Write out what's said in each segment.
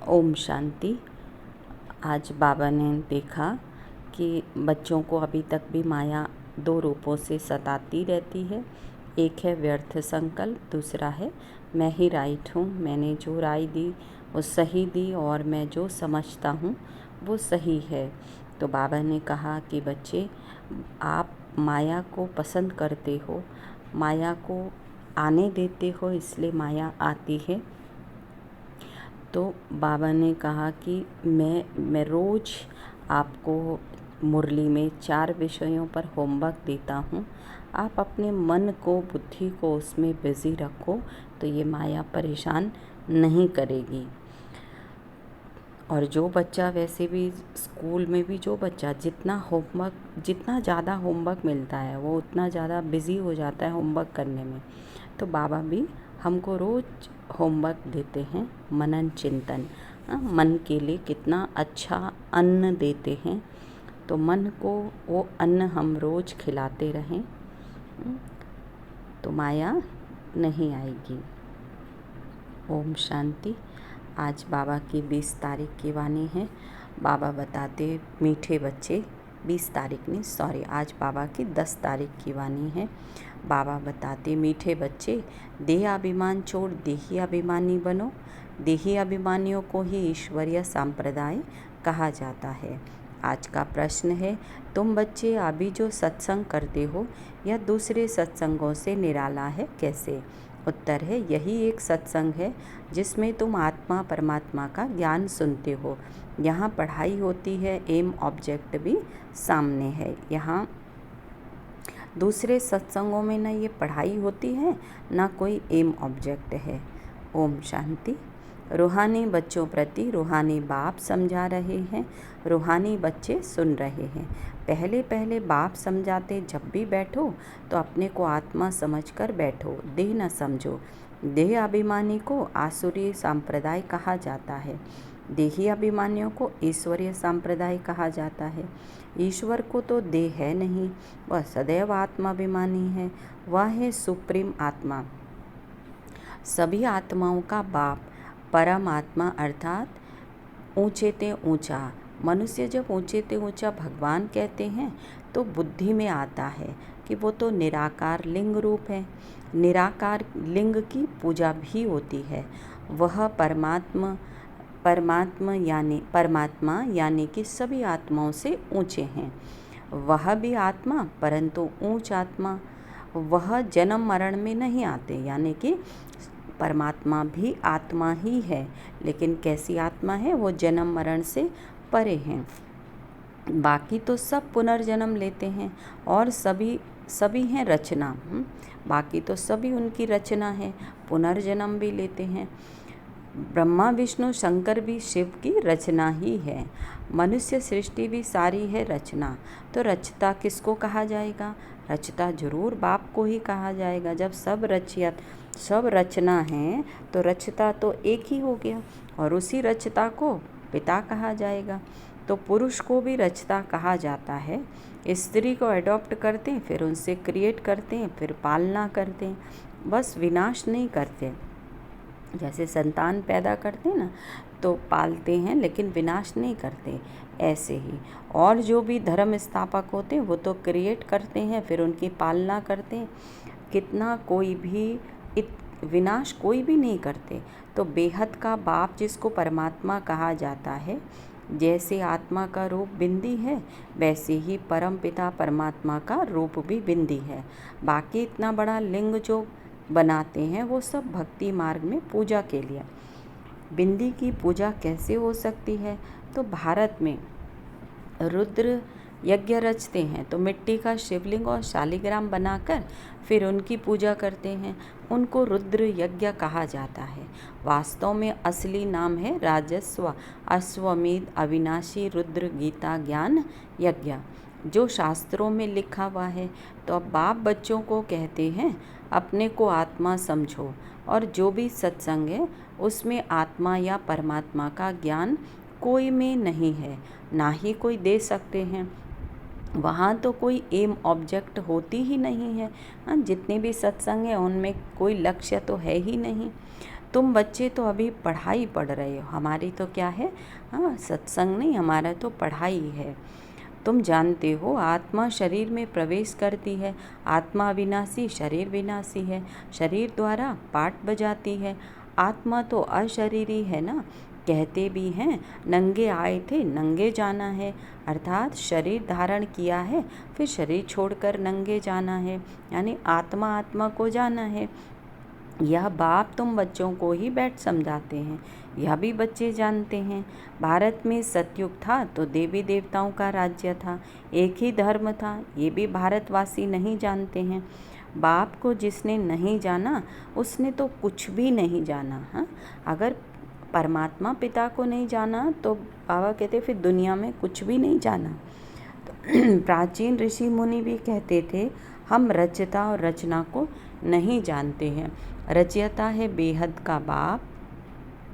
ओम शांति। आज बाबा ने देखा कि बच्चों को अभी तक भी माया दो रूपों से सताती रहती है। एक है व्यर्थ संकल्प, दूसरा है मैं ही राइट हूँ, मैंने जो राय दी वो सही दी और मैं जो समझता हूँ वो सही है। तो बाबा ने कहा कि बच्चे, आप माया को पसंद करते हो, माया को आने देते हो, इसलिए माया आती है। तो बाबा ने कहा कि मैं रोज़ आपको मुरली में 4 विषयों पर होमवर्क देता हूँ। आप अपने मन को, बुद्धि को उसमें बिज़ी रखो तो ये माया परेशान नहीं करेगी। और जो बच्चा वैसे भी स्कूल में भी जो बच्चा जितना ज़्यादा होमवर्क मिलता है वो उतना ज़्यादा बिज़ी हो जाता है होमवर्क करने में। तो बाबा भी हमको रोज़ होमवर्क देते हैं, मनन चिंतन। मन के लिए कितना अच्छा अन्न देते हैं, तो मन को वो अन्न हम रोज़ खिलाते रहें तो माया नहीं आएगी। ओम शांति। आज बाबा की 20 तारीख की वाणी है। बाबा बताते, मीठे बच्चे, 20 तारीख नहीं, सॉरी, आज बाबा की 10 तारीख की वाणी है। बाबा बताते, मीठे बच्चे, देह अभिमान छोड़ देही अभिमानी बनो। देही अभिमानियों को ही ईश्वरीय संप्रदाय कहा जाता है। आज का प्रश्न है, तुम बच्चे अभी जो सत्संग करते हो यह दूसरे सत्संगों से निराला है, कैसे? उत्तर है, यही एक सत्संग है जिसमें तुम आत्मा परमात्मा का ज्ञान सुनते हो। यहाँ पढ़ाई होती है, एम ऑब्जेक्ट भी सामने है। यहाँ दूसरे सत्संगों में ना ये पढ़ाई होती है ना कोई एम ऑब्जेक्ट है। ओम शांति। रूहानी बच्चों प्रति रूहानी बाप समझा रहे हैं, रूहानी बच्चे सुन रहे हैं। पहले पहले बाप समझाते, जब भी बैठो तो अपने को आत्मा समझकर बैठो, देह न समझो। देह अभिमानी को आसुरी संप्रदाय कहा जाता है, देही अभिमानियों को ईश्वरीय संप्रदाय कहा जाता है। ईश्वर को तो देह है नहीं, वह सदैव आत्माभिमानी है, वह है सुप्रीम आत्मा, सभी आत्माओं का बाप, परमात्मा अर्थात ऊंचे ते ऊंचा। मनुष्य जब ऊंचे ते ऊंचा भगवान कहते हैं तो बुद्धि में आता है कि वो तो निराकार लिंग रूप है। निराकार लिंग की पूजा भी होती है। वह परमात्मा यानी कि सभी आत्माओं से ऊंचे हैं। वह भी आत्मा, परंतु ऊंच आत्मा, वह जन्म मरण में नहीं आते, यानी कि परमात्मा भी आत्मा ही है, लेकिन कैसी आत्मा है? वो जन्म मरण से परे हैं। बाकी तो सब पुनर्जन्म लेते हैं और सभी हैं रचना। बाकी तो सभी उनकी रचना है, पुनर्जन्म भी लेते हैं। ब्रह्मा विष्णु शंकर भी शिव की रचना ही है। मनुष्य सृष्टि भी सारी है रचना। तो रचता किसको कहा जाएगा? रचता जरूर बाप को ही कहा जाएगा। जब सब रचना है तो रचता तो एक ही हो गया, और उसी रचता को पिता कहा जाएगा। तो पुरुष को भी रचता कहा जाता है। स्त्री को अडॉप्ट करते हैं, फिर उनसे क्रिएट करते हैं, फिर पालना करते हैं, बस विनाश नहीं करते। जैसे संतान पैदा करते हैं ना, तो पालते हैं लेकिन विनाश नहीं करते, ऐसे ही। और जो भी धर्म स्थापक होते हैं वो तो क्रिएट करते हैं, फिर उनकी पालना करते हैं। कितना कोई भी विनाश कोई भी नहीं करते। तो बेहद का बाप जिसको परमात्मा कहा जाता है, जैसे आत्मा का रूप बिंदी है वैसे ही परम पिता परमात्मा का रूप भी बिंदी है। बाकी इतना बड़ा लिंग जो बनाते हैं वो सब भक्ति मार्ग में पूजा के लिए। बिंदी की पूजा कैसे हो सकती है? तो भारत में रुद्र यज्ञ रचते हैं, तो मिट्टी का शिवलिंग और शालिग्राम बनाकर फिर उनकी पूजा करते हैं, उनको रुद्र यज्ञ कहा जाता है। वास्तव में असली नाम है राजस्व अश्वमेध अविनाशी रुद्र गीता ज्ञान यज्ञ, जो शास्त्रों में लिखा हुआ है। तो अब बाप बच्चों को कहते हैं, अपने को आत्मा समझो, और जो भी सत्संग है उसमें आत्मा या परमात्मा का ज्ञान कोई में नहीं है, ना ही कोई दे सकते हैं। वहाँ तो कोई एम ऑब्जेक्ट होती ही नहीं है। जितने भी सत्संग हैं उनमें कोई लक्ष्य तो है ही नहीं। तुम बच्चे तो अभी पढ़ाई पढ़ रहे हो, हमारी तो क्या है, हाँ सत्संग नहीं, हमारा तो पढ़ाई है। तुम जानते हो आत्मा शरीर में प्रवेश करती है, आत्मा अविनाशी शरीर विनाशी है, शरीर द्वारा पाठ बजाती है। आत्मा तो अशरीरी है ना, कहते भी हैं नंगे आए थे नंगे जाना है, अर्थात शरीर धारण किया है फिर शरीर छोड़कर नंगे जाना है, यानी आत्मा आत्मा को जाना है। यह बाप तुम बच्चों को ही बैठ समझाते हैं, यह भी बच्चे जानते हैं। भारत में सतयुग था तो देवी देवताओं का राज्य था, एक ही धर्म था, ये भी भारतवासी नहीं जानते हैं। बाप को जिसने नहीं जाना उसने तो कुछ भी नहीं जाना। हाँ, अगर परमात्मा पिता को नहीं जाना तो बाबा कहते फिर दुनिया में कुछ भी नहीं जाना। तो प्राचीन ऋषि मुनि भी कहते थे हम रचता और रचना को नहीं जानते हैं। रचयिता है बेहद का बाप,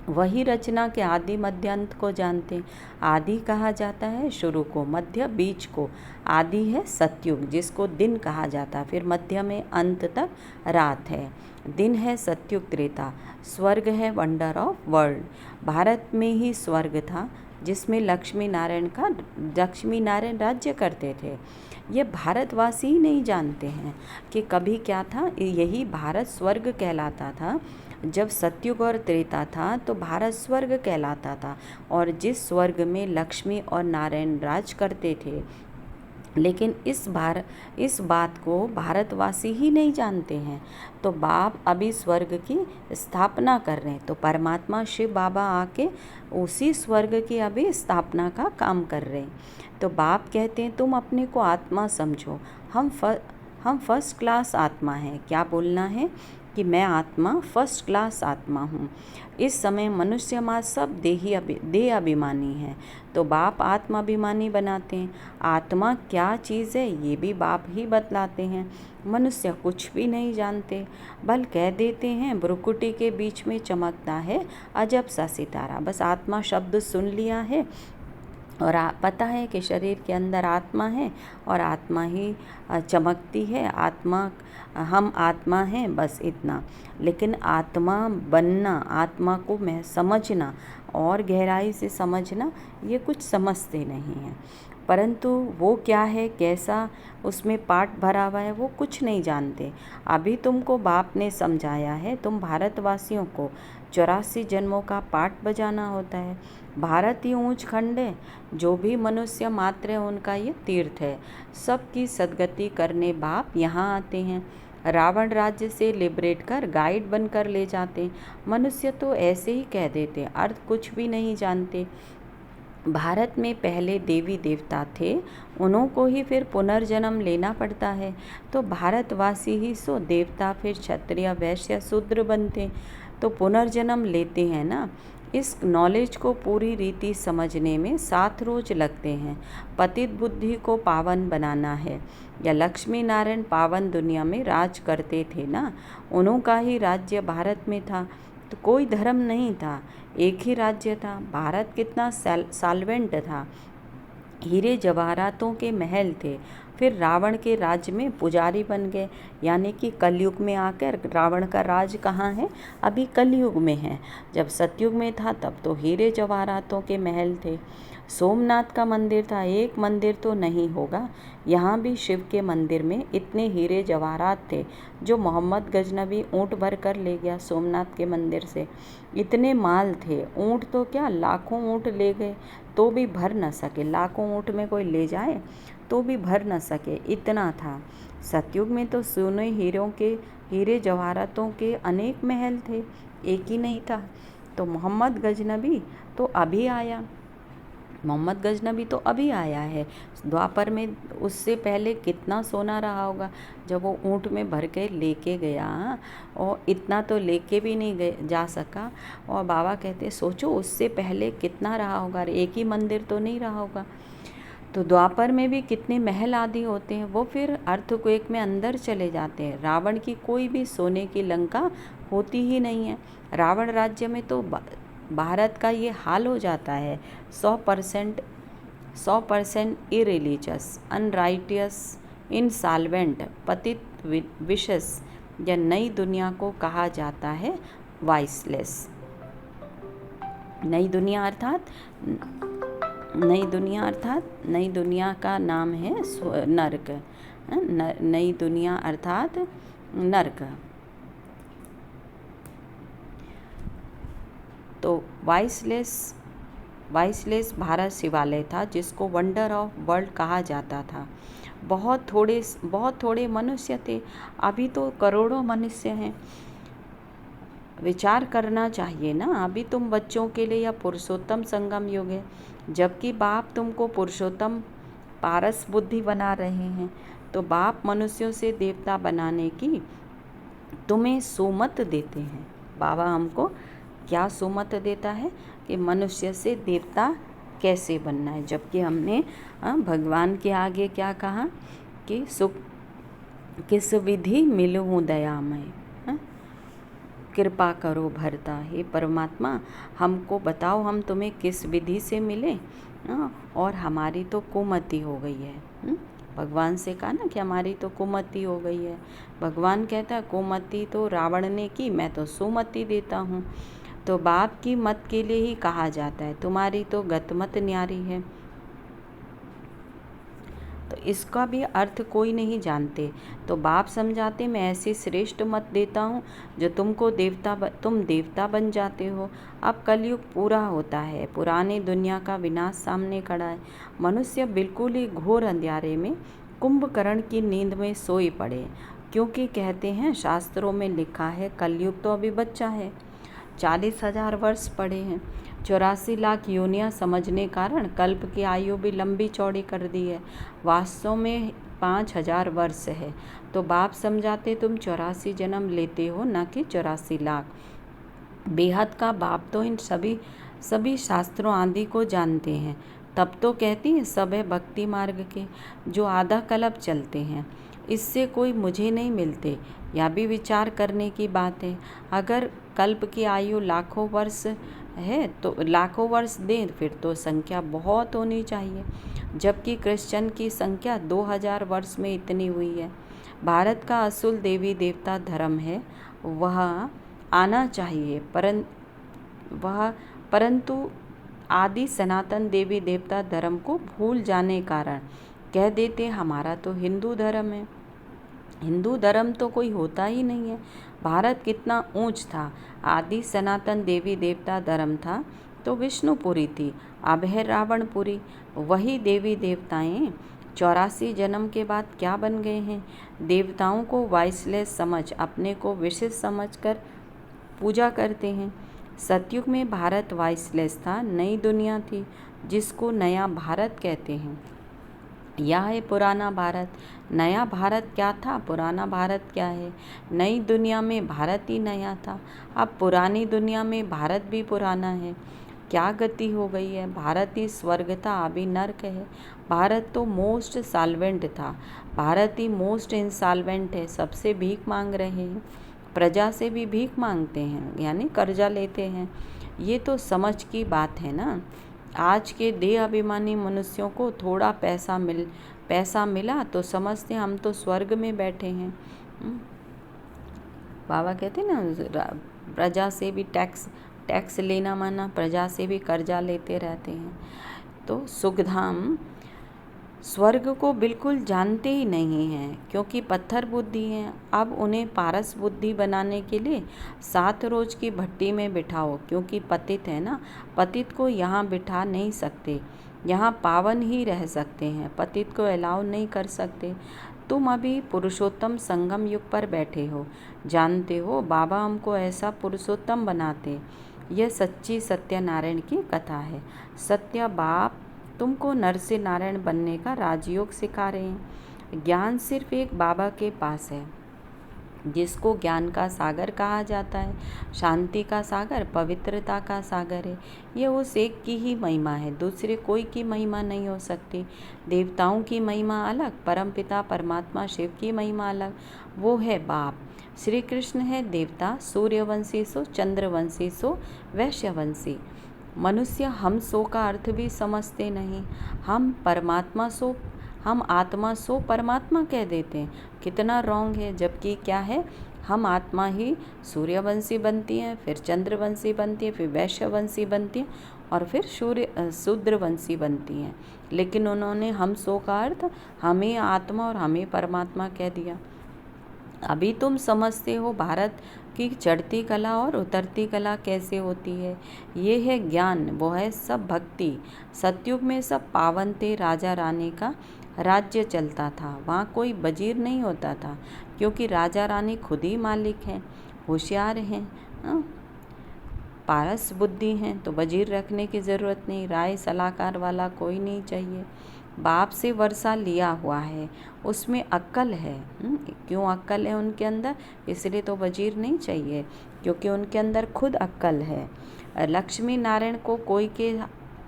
वही रचना के आदि मध्य अंत को जानते। आदि कहा जाता है शुरू को, मध्य बीच को। आदि है सतयुग जिसको दिन कहा जाता, फिर मध्य में अंत तक रात है। दिन है सतयुग त्रेता, स्वर्ग है वंडर ऑफ वर्ल्ड। भारत में ही स्वर्ग था जिसमें लक्ष्मी नारायण राज्य करते थे। ये भारतवासी ही नहीं जानते हैं कि कभी क्या था, यही भारत स्वर्ग कहलाता था। जब सतयुग और त्रेता था तो भारत स्वर्ग कहलाता था, और जिस स्वर्ग में लक्ष्मी और नारायण राज करते थे। लेकिन इस बात को भारतवासी ही नहीं जानते हैं। तो बाप अभी स्वर्ग की स्थापना कर रहे हैं, तो परमात्मा शिव बाबा आके उसी स्वर्ग की अभी स्थापना का काम कर रहे हैं। तो बाप कहते हैं तुम अपने को आत्मा समझो, हम फर्स्ट क्लास आत्मा हैं। क्या बोलना है कि मैं आत्मा फर्स्ट क्लास आत्मा हूँ। इस समय मनुष्य समाज सब देह अभिमानी है, तो बाप आत्माभिमानी बनाते हैं। आत्मा क्या चीज़ है ये भी बाप ही बतलाते हैं। मनुष्य कुछ भी नहीं जानते, बल कह देते हैं भ्रुकुटी के बीच में चमकता है अजब सा सितारा। बस आत्मा शब्द सुन लिया है और पता है कि शरीर के अंदर आत्मा है और आत्मा ही चमकती है, हम आत्मा हैं, बस इतना। लेकिन आत्मा बनना, आत्मा को मैं समझना और गहराई से समझना, ये कुछ समझते नहीं हैं। परंतु वो क्या है, कैसा उसमें पाठ भरा हुआ है, वो कुछ नहीं जानते। अभी तुमको बाप ने समझाया है, तुम भारतवासियों को 84 जन्मों का पाठ बजाना होता है। भारत ही ऊंच खंड है, जो भी मनुष्य मात्र है उनका ये तीर्थ है। सबकी सद्गति करने बाप यहाँ आते हैं, रावण राज्य से लिबरेट कर गाइड बनकर ले जाते हैं। मनुष्य तो ऐसे ही कह देते, अर्थ कुछ भी नहीं जानते। भारत में पहले देवी देवता थे, उन्हों को ही फिर पुनर्जन्म लेना पड़ता है। तो भारतवासी ही सो देवता, फिर क्षत्रिय वैश्य शूद्र बनते, तो पुनर्जन्म लेते हैं ना। इस नॉलेज को पूरी रीति समझने में 7 रोज लगते हैं। पतित बुद्धि को पावन बनाना है, या लक्ष्मी नारायण पावन दुनिया में राज करते थे ना, उन्हों का ही राज्य भारत में था। तो कोई धर्म नहीं था, एक ही राज्य था। भारत कितना साल्वेंट था, हीरे जवाहरातों के महल थे। फिर रावण के राज्य में पुजारी बन गए, यानी कि कलयुग में आकर रावण का राज कहाँ है, अभी कलयुग में है। जब सतयुग में था तब तो हीरे जवाहरातों के महल थे। सोमनाथ का मंदिर था, एक मंदिर तो नहीं होगा, यहाँ भी शिव के मंदिर में इतने हीरे जवाहरात थे जो मोहम्मद गजनबी ऊँट भर कर ले गया सोमनाथ के मंदिर से। इतने माल थे, ऊँट तो क्या लाखों ऊँट ले गए तो भी भर न सके, लाखों ऊँट में कोई ले जाए तो भी भर न सके, इतना था। सतयुग में तो सोने हीरे जवाहरातों के अनेक महल थे, एक ही नहीं था। तो मोहम्मद गजनबी तो अभी आया है। द्वापर में उससे पहले कितना सोना रहा होगा जब वो ऊँट में भर के लेके गया, और इतना तो लेके भी नहीं जा सका। और बाबा कहते सोचो उससे पहले कितना रहा होगा, एक ही मंदिर तो नहीं रहा होगा। तो द्वापर में भी कितने महल आदि होते हैं, वो फिर अर्थक्वेक में अंदर चले जाते हैं। रावण की कोई भी सोने की लंका होती ही नहीं है। रावण राज्य में तो भारत का ये हाल हो जाता है, 100% इरिलीजियस, अनराइटियस, इनसॉल्वेंट, पतित विशेष, या नई दुनिया को कहा जाता है वाइसलेस। नई दुनिया अर्थात नई दुनिया का नाम है नर्क। नई दुनिया अर्थात नर्क। तो वाइसलेस भारत शिवालय था जिसको वंडर ऑफ वर्ल्ड कहा जाता था। बहुत थोड़े मनुष्य थे, अभी तो करोड़ों मनुष्य हैं। विचार करना चाहिए ना, अभी तुम बच्चों के लिए यह पुरुषोत्तम संगम युग है, जबकि बाप तुमको पुरुषोत्तम पारस बुद्धि बना रहे हैं। तो बाप मनुष्यों से देवता बनाने की तुम्हें सुमत देते हैं। बाबा हमको क्या सुमत देता है कि मनुष्य से देवता कैसे बनना है, जबकि हमने भगवान के आगे क्या कहा कि सुख किस विधि मिलूँ दयामय, कृपा करो भरता। हे परमात्मा, हमको बताओ हम तुम्हें किस विधि से मिले। और हमारी तो कुमति हो गई है। भगवान से कहा ना कि हमारी तो कुमति हो गई है। भगवान कहता है कुमति तो रावण ने की, मैं तो सुमति देता हूँ। तो बाप की मत के लिए ही कहा जाता है तुम्हारी तो गतमत न्यारी है। तो इसका भी अर्थ कोई नहीं जानते। तो बाप समझाते मैं ऐसी श्रेष्ठ मत देता हूँ जो तुम देवता बन जाते हो। अब कलयुग पूरा होता है, पुरानी दुनिया का विनाश सामने खड़ा है। मनुष्य बिल्कुल ही घोर अंधियारे में कुंभकर्ण की नींद में सोए पड़े, क्योंकि कहते हैं शास्त्रों में लिखा है कलयुग तो अभी बच्चा है। 40,000 वर्ष पड़े हैं। 84 लाख योनियाँ समझने कारण कल्प की आयु भी लंबी चौड़ी कर दी है। वास्तव में 5,000 वर्ष है। तो बाप समझाते तुम 84 जन्म लेते हो, न कि 84 लाख। बेहद का बाप तो इन सभी शास्त्रों आदि को जानते हैं। तब तो कहती हैं सब है भक्ति मार्ग के जो आधा कल्प चलते हैं, इससे कोई मुझे नहीं मिलते। यह भी विचार करने की बात है। अगर कल्प की आयु लाखों वर्ष है तो लाखों वर्ष दें, फिर तो संख्या बहुत होनी चाहिए, जबकि क्रिश्चियन की संख्या 2000 वर्ष में इतनी हुई है। भारत का असूल देवी देवता धर्म है, वह आना चाहिए, परंतु आदि सनातन देवी देवता धर्म को भूल जाने कारण कह देते हमारा तो हिंदू धर्म है। हिंदू धर्म तो कोई होता ही नहीं है। भारत कितना ऊंच था। आदि सनातन देवी देवता धर्म था तो विष्णुपुरी थी, अब है रावणपुरी। वही देवी देवताएं 84 जन्म के बाद क्या बन गए हैं। देवताओं को वाइसलेस समझ, अपने को विशेष समझकर पूजा करते हैं। सतयुग में भारत वाइसलेस था, नई दुनिया थी जिसको नया भारत कहते हैं। यह है पुराना भारत। नया भारत क्या था, पुराना भारत क्या है। नई दुनिया में भारत ही नया था, अब पुरानी दुनिया में भारत भी पुराना है। क्या गति हो गई है। भारत ही स्वर्ग था, अभी नर्क है। भारत तो मोस्ट सॉल्वेंट था, भारत ही मोस्ट इंसॉल्वेंट है। सबसे भीख मांग रहे हैं, प्रजा से भी भीख मांगते हैं, यानी कर्जा लेते हैं। ये तो समझ की बात है ना। आज के देह अभिमानी मनुष्यों को थोड़ा पैसा मिला तो समझते हम तो स्वर्ग में बैठे हैं। बाबा कहते ना प्रजा से भी टैक्स लेना माना, प्रजा से भी कर्जा लेते रहते हैं। तो सुखधाम स्वर्ग को बिल्कुल जानते ही नहीं हैं, क्योंकि पत्थर बुद्धि हैं। अब उन्हें पारस बुद्धि बनाने के लिए 7 रोज की भट्टी में बिठाओ, क्योंकि पतित है ना, पतित को यहाँ बिठा नहीं सकते, यहाँ पावन ही रह सकते हैं, पतित को अलाउ नहीं कर सकते। तुम अभी पुरुषोत्तम संगम युग पर बैठे हो, जानते हो बाबा हमको ऐसा पुरुषोत्तम बनाते। यह सच्ची सत्यनारायण की कथा है। सत्य बाप तुमको नर से नारायण बनने का राजयोग सिखा रहे हैं। ज्ञान सिर्फ एक बाबा के पास है, जिसको ज्ञान का सागर कहा जाता है। शांति का सागर, पवित्रता का सागर है। ये उस एक की ही महिमा है, दूसरे कोई की महिमा नहीं हो सकती। देवताओं की महिमा अलग, परमपिता परमात्मा शिव की महिमा अलग, वो है बाप। श्री कृष्ण है देवता, सूर्यवंशी सो चंद्रवंशी सो वैश्यवंशी। मनुष्य हम सो का अर्थ भी समझते नहीं। हम आत्मा सो परमात्मा कह देते हैं। कितना रॉन्ग है। जबकि क्या है, हम आत्मा ही सूर्यवंशी बनती हैं, फिर चंद्रवंशी बनती हैं, फिर वैश्यवंशी बनती हैं और फिर शूद्रवंशी बनती हैं। लेकिन उन्होंने हम सो का अर्थ हमें आत्मा और हमें परमात्मा कह दिया। अभी तुम समझते हो भारत की चढ़ती कला और उतरती कला कैसे होती है। ये है ज्ञान, वो है सब भक्ति। सतयुग में सब पावन थे, राजा रानी का राज्य चलता था। वहाँ कोई वजीर नहीं होता था, क्योंकि राजा रानी खुद ही मालिक हैं, होशियार हैं, पारस बुद्धि हैं, तो वजीर रखने की ज़रूरत नहीं। राय सलाहकार वाला कोई नहीं चाहिए। बाप से वर्षा लिया हुआ है, उसमें अक्ल है। क्यों अक्ल है उनके अंदर? इसलिए तो वजीर नहीं चाहिए, क्योंकि उनके अंदर खुद अक्ल है। लक्ष्मी नारायण को कोई के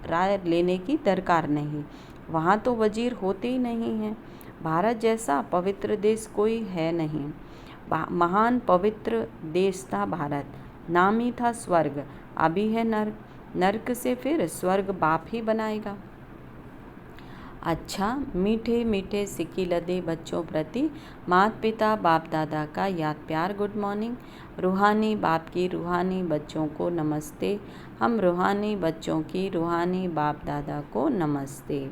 राय लेने की दरकार नहीं, वहाँ तो वजीर होते ही नहीं हैं। भारत जैसा पवित्र देश कोई है नहीं। महान पवित्र देश था भारत, नाम ही था स्वर्ग। अभी है नर्क, नर्क से फिर स्वर्ग बाप ही बनाएगा। अच्छा, मीठे मीठे सिक्की लदे बच्चों प्रति माता पिता बाप दादा का याद प्यार गुड मॉर्निंग। रूहानी बाप की रूहानी बच्चों को नमस्ते। हम रूहानी बच्चों की रूहानी बाप दादा को नमस्ते।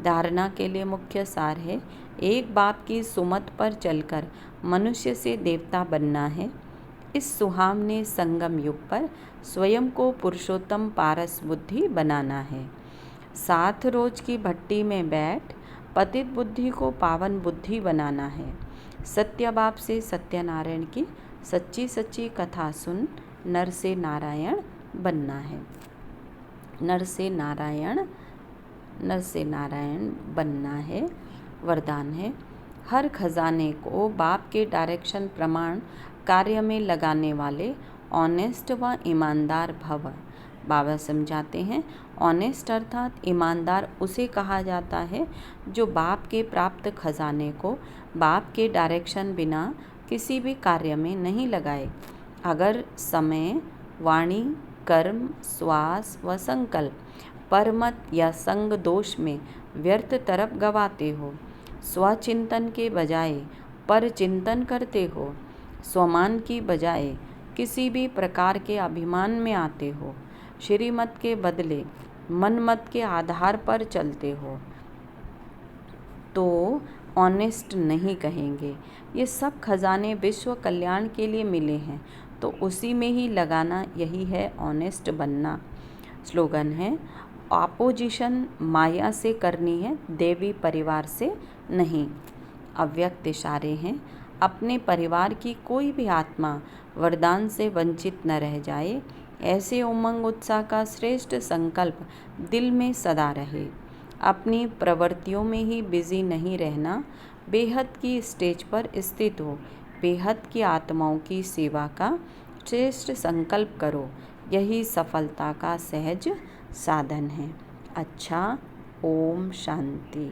धारणा के लिए मुख्य सार है, एक बाप की सुमत पर चलकर मनुष्य से देवता बनना है। इस सुहावने संगम युग पर स्वयं को पुरुषोत्तम पारस बुद्धि बनाना है। 7 रोज की भट्टी में बैठ पतित बुद्धि को पावन बुद्धि बनाना है। सत्य बाप से सत्यनारायण की सच्ची सच्ची कथा सुन नर से नारायण बनना है। नर से नारायण बनना है। वरदान है, हर खजाने को बाप के डायरेक्शन प्रमाण कार्य में लगाने वाले ऑनेस्ट व ईमानदार भव। बाबा समझाते हैं, ऑनेस्ट अर्थात ईमानदार उसे कहा जाता है जो बाप के प्राप्त खजाने को बाप के डायरेक्शन बिना किसी भी कार्य में नहीं लगाए। अगर समय, वाणी, कर्म, श्वास व संकल्प परमत या संग दोष में व्यर्थ तरफ गवाते हो, स्वचिंतन के बजाय पर चिंतन करते हो, स्वमान की बजाय किसी भी प्रकार के अभिमान में आते हो, श्रीमत के बदले मनमत के आधार पर चलते हो, तो ऑनेस्ट नहीं कहेंगे। ये सब खजाने विश्व कल्याण के लिए मिले हैं, तो उसी में ही लगाना, यही है ऑनेस्ट बनना। स्लोगन है, ऑपोजिशन माया से करनी है, देवी परिवार से नहीं। अव्यक्त इशारे हैं, अपने परिवार की कोई भी आत्मा वरदान से वंचित न रह जाए, ऐसे उमंग उत्साह का श्रेष्ठ संकल्प दिल में सदा रहे। अपनी प्रवृत्तियों में ही बिजी नहीं रहना, बेहद की स्टेज पर स्थित हो, बेहद की आत्माओं की सेवा का श्रेष्ठ संकल्प करो, यही सफलता का सहज साधन है। अच्छा, ओम शांति।